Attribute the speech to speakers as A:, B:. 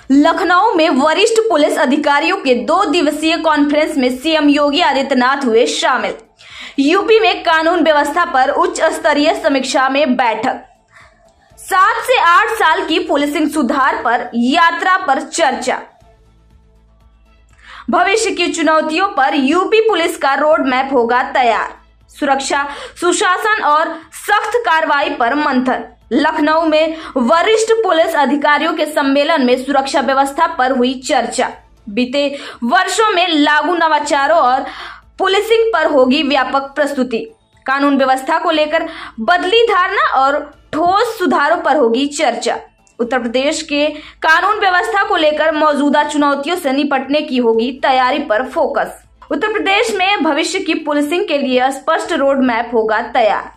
A: लखनऊ में वरिष्ठ पुलिस अधिकारियों के 2 दिवसीय कॉन्फ्रेंस में सीएम योगी आदित्यनाथ हुए शामिल। यूपी में कानून व्यवस्था पर उच्च स्तरीय समीक्षा में बैठक। 7 से 8 साल की पुलिसिंग सुधार पर यात्रा पर चर्चा। भविष्य की चुनौतियों पर यूपी पुलिस का रोड मैप होगा तैयार। सुरक्षा, सुशासन और सख्त कार्रवाई पर मंथन। लखनऊ में वरिष्ठ पुलिस अधिकारियों के सम्मेलन में सुरक्षा व्यवस्था पर हुई चर्चा। बीते वर्षों में लागू नवाचारों और पुलिसिंग पर होगी व्यापक प्रस्तुति। कानून व्यवस्था को लेकर बदली धारणा और ठोस सुधारों पर होगी चर्चा। उत्तर प्रदेश के कानून व्यवस्था को लेकर मौजूदा चुनौतियों से निपटने की होगी तैयारी पर फोकस। उत्तर प्रदेश में भविष्य की पुलिसिंग के लिए स्पष्ट रोड मैप होगा तैयार।